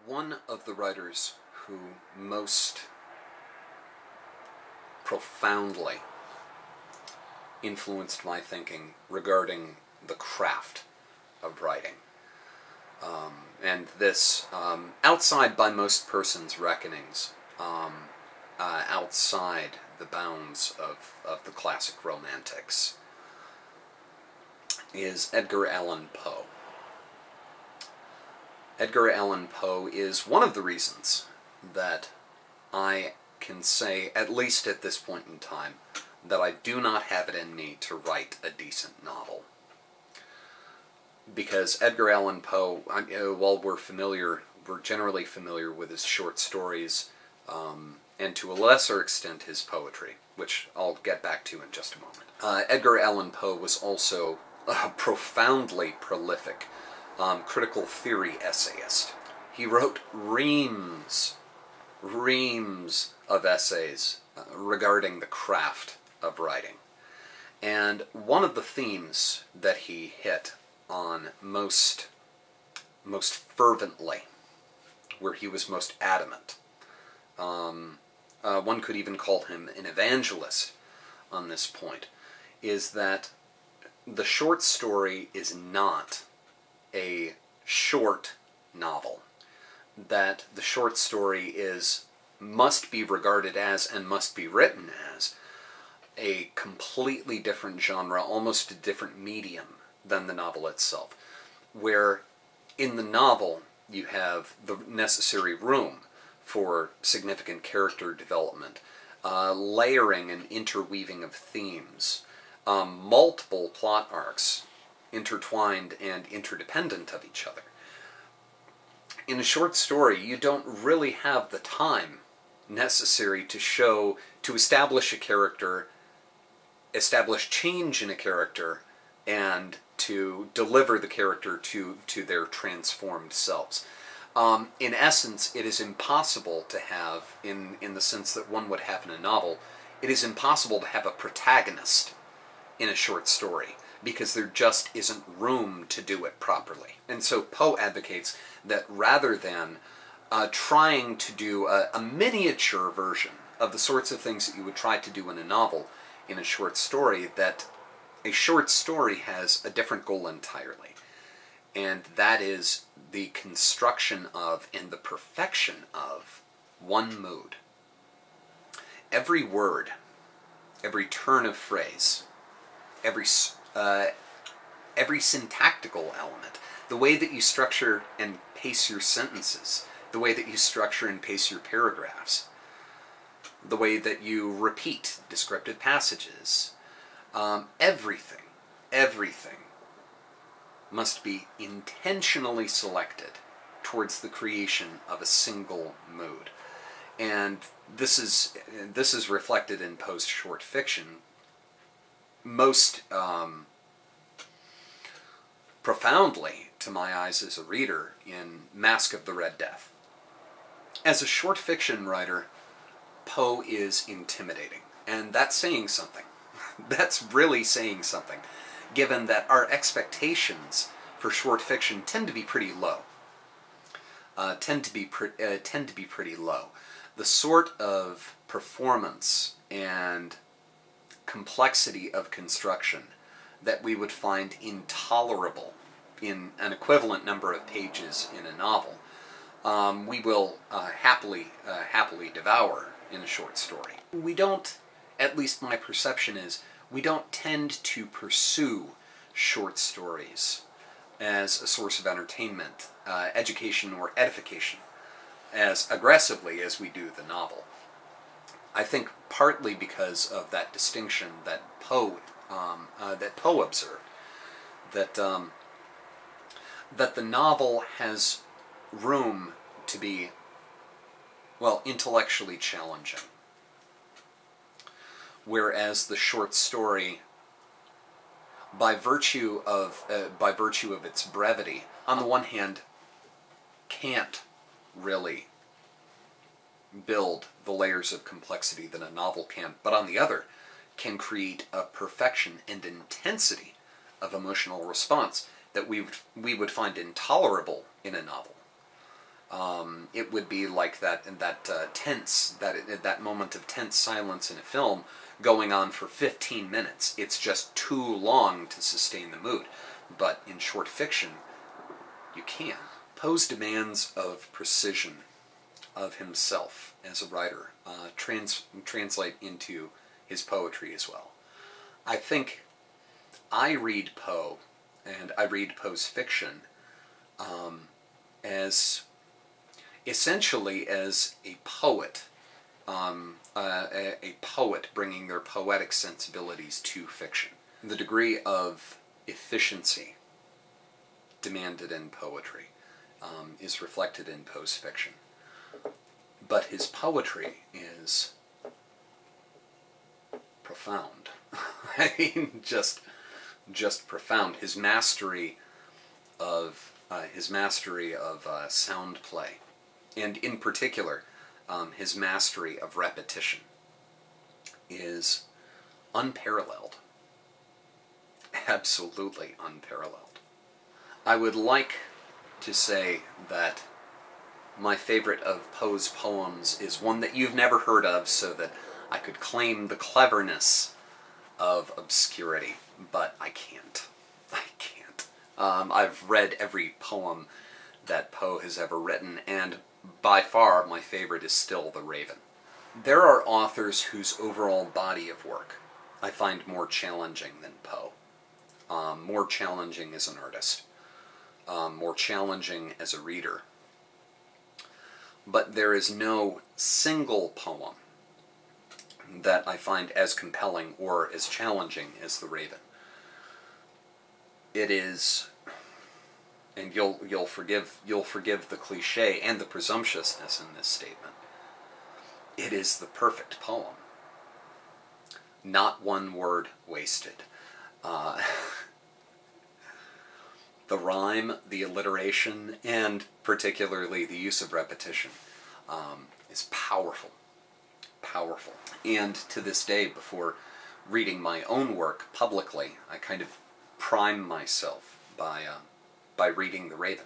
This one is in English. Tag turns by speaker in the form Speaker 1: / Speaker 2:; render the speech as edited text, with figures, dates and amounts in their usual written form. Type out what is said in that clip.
Speaker 1: One of the writers who most profoundly influenced my thinking regarding the craft of writing, and this outside by most persons' reckonings, outside the bounds of the classic romantics, is Edgar Allan Poe. Edgar Allan Poe is one of the reasons that I can say, at least at this point in time, that I do not have it in me to write a decent novel. Because Edgar Allan Poe, while we're generally familiar with his short stories, and to a lesser extent his poetry, which I'll get back to in just a moment. Edgar Allan Poe was also a profoundly prolific critical theory essayist. He wrote reams of essays regarding the craft of writing. And one of the themes that he hit on most fervently, where he was most adamant, one could even call him an evangelist on this point, is that the short story is not a short novel. That the short story must be regarded as, and must be written as, a completely different genre, almost a different medium than the novel itself. Where in the novel you have the necessary room for significant character development, layering and interweaving of themes, multiple plot arcs intertwined and interdependent of each other. In a short story, you don't really have the time necessary to establish a character, establish change in a character, and to deliver the character to their transformed selves. In essence, it is impossible to have, in the sense that one would have in a novel, it is impossible to have a protagonist in a short story, because there just isn't room to do it properly. And so Poe advocates that rather than trying to do a miniature version of the sorts of things that you would try to do in a novel in a short story, that a short story has a different goal entirely. And that is the construction of and the perfection of one mood. Every word, every turn of phrase, every syntactical element, the way that you structure and pace your sentences, the way that you structure and pace your paragraphs, the way that you repeat descriptive passages, everything must be intentionally selected towards the creation of a single mood. And this is reflected in Poe's short fiction most profoundly, to my eyes as a reader, in Masque of the Red Death. As a short fiction writer, Poe is intimidating, and that's saying something. That's really saying something, given that our expectations for short fiction tend to be pretty low. Tend to be pretty low. The sort of performance and complexity of construction that we would find intolerable in an equivalent number of pages in a novel, we will happily devour in a short story. We don't, at least my perception is, we don't tend to pursue short stories as a source of entertainment, education, or edification as aggressively as we do the novel. I think partly because of that distinction that Poe observed, that the novel has room to be, well, intellectually challenging, whereas the short story, by virtue of its brevity, on the one hand, can't really build the layers of complexity that a novel can, but on the other, can create a perfection and intensity of emotional response that we would find intolerable in a novel. It would be like that that moment of tense silence in a film going on for 15 minutes. It's just too long to sustain the mood. But in short fiction, you can. Poe's demands of precision of himself as a writer translate into his poetry as well. I think I read Poe, and I read Poe's fiction, as essentially as a poet, a poet bringing their poetic sensibilities to fiction. The degree of efficiency demanded in poetry is reflected in Poe's fiction. But his poetry is profound. I mean, just profound. His mastery of sound play, and in particular, his mastery of repetition, is unparalleled. Absolutely unparalleled. I would like to say that my favorite of Poe's poems is one that you've never heard of, so that I could claim the cleverness of obscurity, but I can't. I can't. I've read every poem that Poe has ever written, and by far my favorite is still The Raven. There are authors whose overall body of work I find more challenging than Poe. More challenging as an artist. More challenging as a reader. But there is no single poem that I find as compelling or as challenging as The Raven. It is, and you'll forgive the cliche and the presumptuousness in this statement. It is the perfect poem. Not one word wasted. The rhyme, the alliteration, and particularly the use of repetition is powerful. Powerful. And to this day, before reading my own work publicly, I kind of prime myself by reading The Raven.